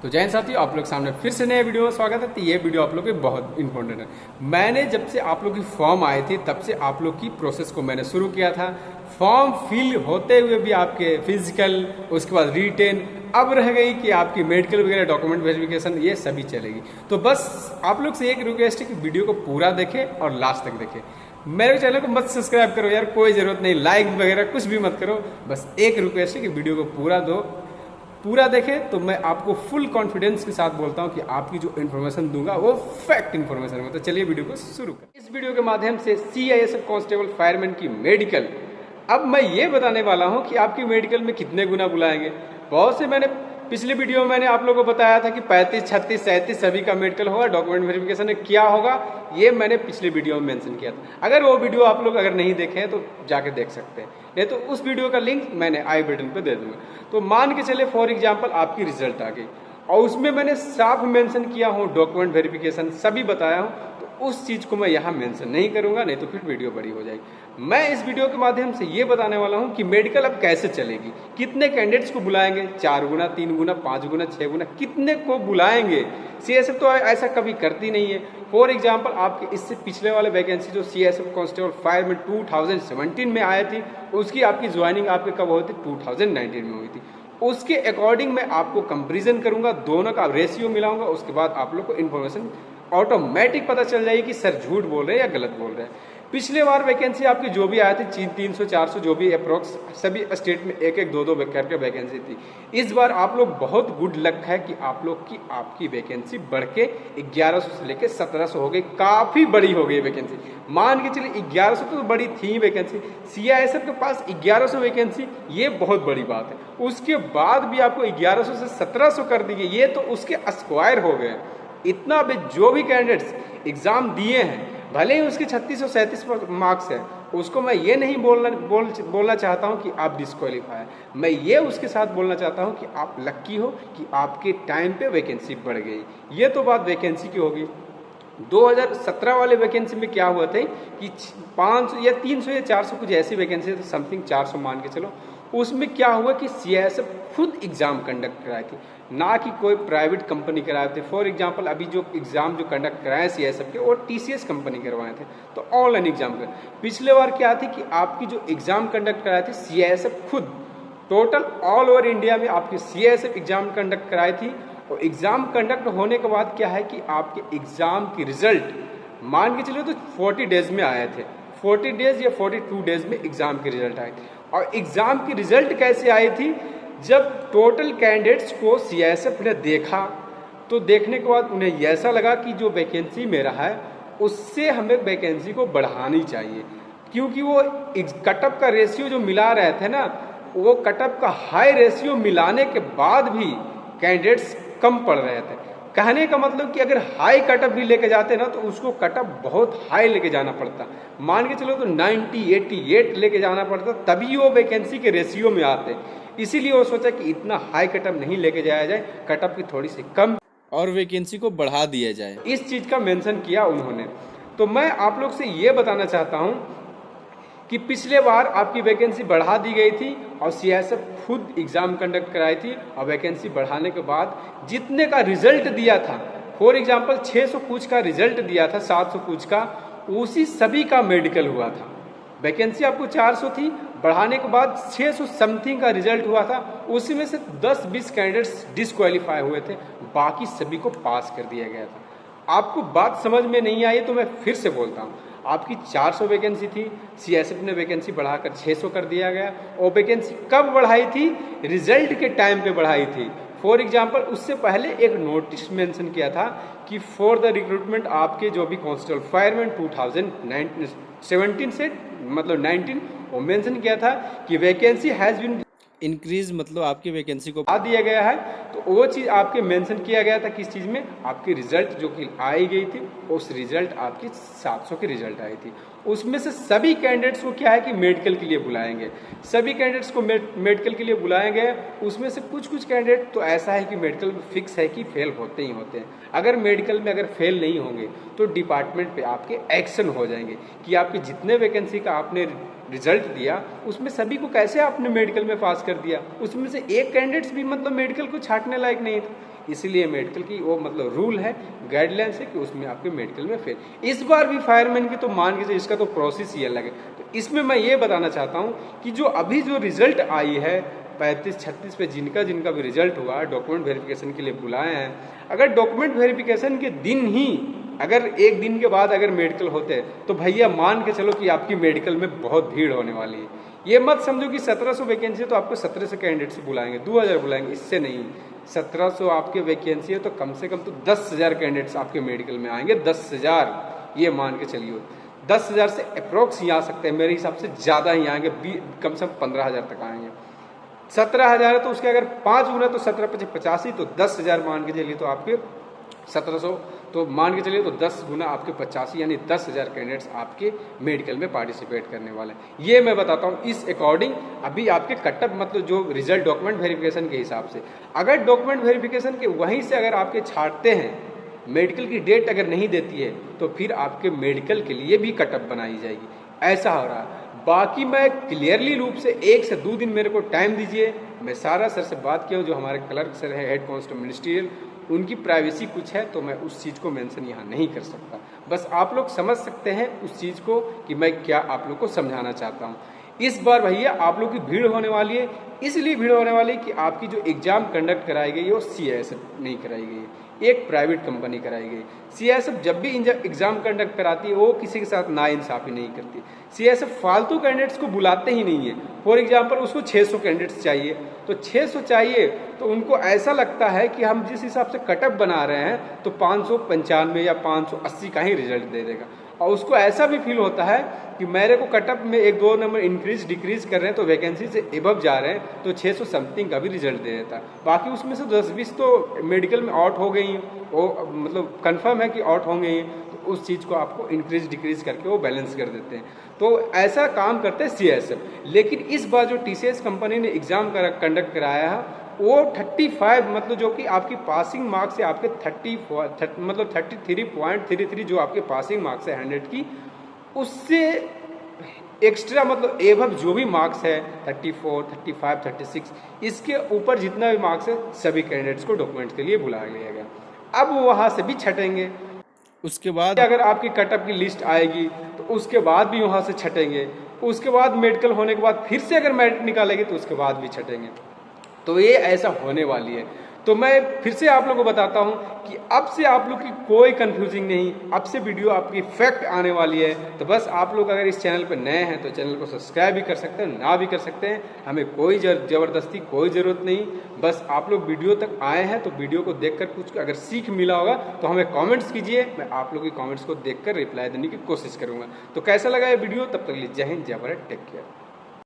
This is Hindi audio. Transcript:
तो जय हिंद साथियों, आप लोग सामने फिर से नए वीडियो में स्वागत है। तो ये वीडियो आप लोग के बहुत इंपॉर्टेंट है। मैंने जब से आप लोग की फॉर्म आई थी तब से आप लोग की प्रोसेस को मैंने शुरू किया था। फॉर्म फिल होते हुए भी आपके फिजिकल, उसके बाद रिटेन, अब रह गई कि आपकी मेडिकल वगैरह डॉक्यूमेंट वेरिफिकेशन, ये सभी चलेगी। तो बस आप लोग से एक रिक्वेस्ट है कि वीडियो को पूरा देखें और लास्ट तक देखें। मेरे चैनल को मत सब्सक्राइब करो यार, कोई जरूरत नहीं, लाइक वगैरह कुछ भी मत करो। बस एक रिक्वेस्ट है कि वीडियो को पूरा देखें। तो मैं आपको फुल कॉन्फिडेंस के साथ बोलता हूं कि आपकी जो इन्फॉर्मेशन दूंगा वो फैक्ट इन्फॉर्मेशन होगा। तो चलिए वीडियो को शुरू करें। इस वीडियो के माध्यम से सीआईएसएफ कांस्टेबल फायरमैन की मेडिकल, अब मैं ये बताने वाला हूं कि आपकी मेडिकल में कितने गुना बुलाएंगे। बहुत से मैंने पिछले वीडियो में मैंने आप लोगों को बताया था कि 35, 36, 37 सभी का मेडिकल होगा, डॉक्यूमेंट वेरिफिकेशन में क्या होगा, ये मैंने पिछले वीडियो में मेंशन किया था। अगर वो वीडियो आप लोग अगर नहीं देखे हैं तो जाके देख सकते हैं, नहीं तो उस वीडियो का लिंक मैंने आई बटन पे दे दूंगा। तो मान के चले फॉर एग्जांपल आपकी रिजल्ट आ गई और उसमें मैंने साफ मेंशन किया हूँ डॉक्यूमेंट वेरिफिकेशन सभी बताया हूँ, तो उस चीज़ को मैं यहाँ मेंशन नहीं करूँगा, नहीं तो फिर वीडियो बड़ी हो जाएगी। मैं इस वीडियो के माध्यम से ये बताने वाला हूँ कि मेडिकल अब कैसे चलेगी, कितने कैंडिडेट्स को बुलाएंगे, 4 गुना, 3 गुना, 5 गुना, 6 गुना, कितने को बुलाएंगे। सीएसएफ तो ऐसा कभी करती नहीं है। फॉर एग्जाम्पल आपके इससे पिछले वाले वैकेंसी जो सीएसएफ कांस्टेबल फायरमैन 2017 में आए थी, उसकी आपकी ज्वाइनिंग आपके कब हुई थी, 2019 में हुई थी। उसके अकॉर्डिंग मैं आपको कंपेरिजन करूंगा, दोनों का रेशियो मिलाऊंगा, उसके बाद आप लोग को इन्फॉर्मेशन ऑटोमेटिक पता चल जाएगी कि सर झूठ बोल रहे हैं या गलत बोल रहे हैं। पिछले बार वैकेंसी आपकी जो भी आए थे 300, 400 जो भी अप्रोक्स, सभी स्टेट में एक एक, दो करके वैकेंसी थी। इस बार आप लोग बहुत गुड लक है कि आप लोग की आपकी वैकेंसी बढ़ के 1100 से लेकर 1700 हो गई, काफी बड़ी हो गई वैकेंसी। मान के चलिए 1100 तो बड़ी थी वैकेंसी, सीआईएसएफ के पास 1100 वैकेंसी, ये बहुत बड़ी बात है। उसके बाद भी आपको 1100 से 1700 कर दी गई, ये तो उसके स्क्वायर हो गए। इतना भी जो भी कैंडिडेट्स एग्जाम दिए हैं, भले ही उसके 36 और 37 मार्क्स है, उसको मैं ये नहीं बोलना चाहता हूँ कि आप डिस्क्वालीफाई है। मैं ये उसके साथ बोलना चाहता हूँ कि आप लक्की हो कि आपके टाइम पे वैकेंसी बढ़ गई। ये तो बात वैकेंसी की होगी। 2017 वाले वैकेंसी में क्या हुआ था कि 500 या 300 या 400 कुछ ऐसी वैकेंसी थी, समथिंग 400 मान के चलो। उसमें क्या हुआ कि सीआईएसएफ खुद एग्जाम कंडक्ट कराई थी, ना कि कोई प्राइवेट कंपनी कराए थे। फॉर एग्जांपल अभी जो एग्जाम जो कंडक्ट कराए सीआईएसएफ के, और टीसीएस कंपनी करवाए थे, तो ऑनलाइन एग्जाम कर। पिछले बार क्या थी कि आपकी जो एग्जाम कंडक्ट कराए थे सीआईएसएफ खुद, टोटल ऑल ओवर इंडिया में आपकी सीआईएसएफ एग्जाम कंडक्ट कराई थी। और एग्जाम कंडक्ट होने के बाद क्या है कि आपके एग्जाम की रिजल्ट मान के चलो तो 40 डेज में आए थे, 40 डेज या 42 डेज में एग्जाम की रिजल्ट आई थी। और एग्जाम की रिजल्ट कैसे आई थी, जब टोटल कैंडिडेट्स को सीआईएसएफ ने देखा, तो देखने के बाद उन्हें ऐसा लगा कि जो वैकेंसी मेरा है उससे हमें वैकेंसी को बढ़ानी चाहिए, क्योंकि वो कटअप का रेशियो जो मिला रहे थे ना, वो कटअप का हाई रेशियो मिलाने के बाद भी कैंडिडेट्स कम पड़ रहे थे। कहने का मतलब कि अगर हाई कटअप भी लेके जाते ना तो उसको कटअप बहुत हाई लेके जाना पड़ता, मान के चलो तो 90, 88 लेके जाना पड़ता, तभी वो वैकेंसी के रेशियो में आते। इसीलिए वो सोचा कि इतना हाई कटअप नहीं लेके जाया जाए, कटअप की थोड़ी सी कम और वैकेंसी को बढ़ा दिया जाए, इस चीज़ का मेंशन किया उन्होंने। तो मैं आप लोग से ये बताना चाहता हूँ कि पिछले बार आपकी वैकेंसी बढ़ा दी गई थी और सीआईएसएफ खुद एग्जाम कंडक्ट कराई थी, और वैकेंसी बढ़ाने के बाद जितने का रिजल्ट दिया था, फॉर एग्जांपल 600 कुछ का रिजल्ट दिया था, 700 कुछ का, उसी सभी का मेडिकल हुआ था। वैकेंसी आपको 400 थी, बढ़ाने के बाद 600 समथिंग का रिजल्ट हुआ था, उसी में से 10-20 कैंडिडेट्स डिस्क्वालीफाई हुए थे, बाकी सभी को पास कर दिया गया था। आपको बात समझ में नहीं आई तो मैं फिर से बोलता हूँ, आपकी 400 वैकेंसी थी, सीआईएसएफ ने वैकेंसी बढ़ाकर 600 कर दिया गया। और वैकेंसी कब बढ़ाई थी, रिजल्ट के टाइम पे बढ़ाई थी। फॉर एग्जांपल उससे पहले एक नोटिस मेंशन किया था कि फॉर द रिक्रूटमेंट आपके जो भी कांस्टेबल फायरमैन 2017 से मतलब 19, वो मेंशन किया था कि वैकेंसी हैज़ बीन इंक्रीज, मतलब आपकी वैकेंसी को बढ़ा दिया गया है। तो वो चीज़ आपके मेंशन किया गया था किस चीज़ में, आपकी रिजल्ट जो कि आई गई थी, उस रिजल्ट आपकी 700 की रिजल्ट आई थी। उसमें से सभी कैंडिडेट्स को क्या है कि मेडिकल के लिए बुलाएंगे, सभी कैंडिडेट्स को मेडिकल के लिए बुलाएंगे। उसमें से कुछ कैंडिडेट तो ऐसा है कि मेडिकल में फिक्स है कि फेल होते ही होते हैं। अगर मेडिकल में अगर फेल नहीं होंगे तो डिपार्टमेंट पे आपके एक्शन हो जाएंगे कि आपके जितने वैकेंसी का आपने रिजल्ट दिया उसमें सभी को कैसे आपने मेडिकल में पास कर दिया। उसमें से एक कैंडिडेट्स भी मतलब मेडिकल को छांटने लायक नहीं था, इसलिए मेडिकल की वो मतलब रूल है, गाइडलाइंस है कि उसमें आपके मेडिकल में फेल। इस बार भी फायरमैन की तो मान के इसका तो प्रोसेस ही अलग है। तो इसमें मैं ये बताना चाहता हूँ कि जो अभी जो रिजल्ट आई है 35-36 पे जिनका भी रिजल्ट हुआ, डॉक्यूमेंट वेरिफिकेशन के लिए बुलाए हैं, अगर डॉक्यूमेंट वेरिफिकेशन के दिन ही अगर एक दिन के बाद अगर मेडिकल होते तो भैया मान के चलो कि आपकी मेडिकल में बहुत भीड़ होने वाली है। ये मत समझो कि 1700 वैकेंसी है तो आपको 1700 कैंडिडेट से बुलाएंगे, 2000 बुलाएंगे, इससे नहीं। 1700 आपके वैकेंसी है तो कम से कम तो 10,000 कैंडिडेट्स आपके मेडिकल में आएंगे, 10,000 ये मान के चलिए। 10,000 से अप्रोक्स ही आ सकते हैं, मेरे हिसाब से ज़्यादा ही आएंगे, कम से कम 15,000 तक आएंगे। 17,000 है तो उसके अगर 5 गुना तो 17-85 तो 10,000 मान के चलिए, तो आपके 1700 तो मान के चलिए तो 10 गुना आपके 85 यानी 10,000 कैंडिडेट्स आपके मेडिकल में पार्टिसिपेट करने वाले हैं। ये मैं बताता हूँ इस अकॉर्डिंग अभी आपके कटअप मतलब जो रिजल्ट डॉक्यूमेंट वेरिफिकेशन के हिसाब से। अगर डॉक्यूमेंट वेरिफिकेशन के वहीं से अगर आपके छांटते हैं, मेडिकल की डेट अगर नहीं देती है तो फिर आपके मेडिकल के लिए भी कटअप बनाई जाएगी, ऐसा हो रहा है। बाकी मैं क्लियरली रूप से 1 से 2 दिन मेरे को टाइम दीजिए, मैं सारा सर से बात किया हूँ, जो हमारे क्लर्क सर है हेड कांस्टेबल मिनिस्ट्रियल, उनकी प्राइवेसी कुछ है तो मैं उस चीज़ को मेंशन यहाँ नहीं कर सकता। बस आप लोग समझ सकते हैं उस चीज़ को कि मैं क्या आप लोग को समझाना चाहता हूँ। इस बार भैया आप लोग की भीड़ होने वाली है, इसलिए भीड़ होने वाली है कि आपकी जो एग्ज़ाम कंडक्ट कराई गई है वो CISF नहीं कराई गई है, एक प्राइवेट कंपनी कराई गई। CISF जब भी एग्ज़ाम कंडक्ट कराती है वो किसी के साथ नाइंसाफ़ी नहीं करती। CISF फालतू कैंडिडेट्स को बुलाते ही नहीं है। फॉर एग्जाम्पल उसको 600 कैंडिडेट्स चाहिए, तो 600 चाहिए तो उनको ऐसा लगता है कि हम जिस हिसाब से कटअप बना रहे हैं तो 595 या 580 का ही रिजल्ट दे देगा, और उसको ऐसा भी फील होता है कि मेरे को कटअप में 1-2 नंबर इंक्रीज डिक्रीज कर रहे हैं तो वैकेंसी से एबव जा रहे हैं तो 600 समथिंग का भी रिजल्ट दे देता है। बाकी उसमें से 10-20 तो मेडिकल में आउट हो गई, वो मतलब कंफर्म है कि आउट होंगे ही, तो उस चीज़ को आपको इंक्रीज डिक्रीज करके वो बैलेंस कर देते हैं। तो ऐसा काम करते हैं CISF। लेकिन इस बार जो TCS कंपनी ने एग्ज़ाम कंडक्ट कराया है वो 35 मतलब जो कि आपकी पासिंग मार्क्स है आपके 33.33 जो आपके पासिंग मार्क्स है 100 की, उससे एक्स्ट्रा मतलब एवब जो भी मार्क्स है 34, 35, 36 इसके ऊपर जितना भी मार्क्स है सभी कैंडिडेट्स को डॉक्यूमेंट्स के लिए बुलाया लिया गया। अब वो वहाँ से भी छटेंगे, उसके बाद अगर आपकी कटअप की लिस्ट आएगी तो उसके बाद भी वहाँ से छटेंगे, उसके बाद मेडिकल होने के बाद फिर से अगर मेरिट निकालेंगे तो उसके बाद भी छटेंगे। तो ये ऐसा होने वाली है। तो मैं फिर से आप लोगों को बताता हूँ कि अब से आप लोग की कोई कंफ्यूजिंग नहीं, अब से वीडियो आपकी फैक्ट आने वाली है। तो बस आप लोग अगर इस चैनल पर नए हैं तो चैनल को सब्सक्राइब भी कर सकते हैं, ना भी कर सकते हैं, हमें कोई ज़बरदस्ती कोई ज़रूरत नहीं। बस आप लोग वीडियो तक आए हैं तो वीडियो को देखकर कुछ अगर सीख मिला होगा तो हमें कमेंट्स कीजिए, मैं आप लोगों की कमेंट्स को देखकर रिप्लाई देने की कोशिश करूँगा। तो कैसा लगा ये वीडियो, तब तक के लिए जय हिंद, जय भारत, टेक केयर।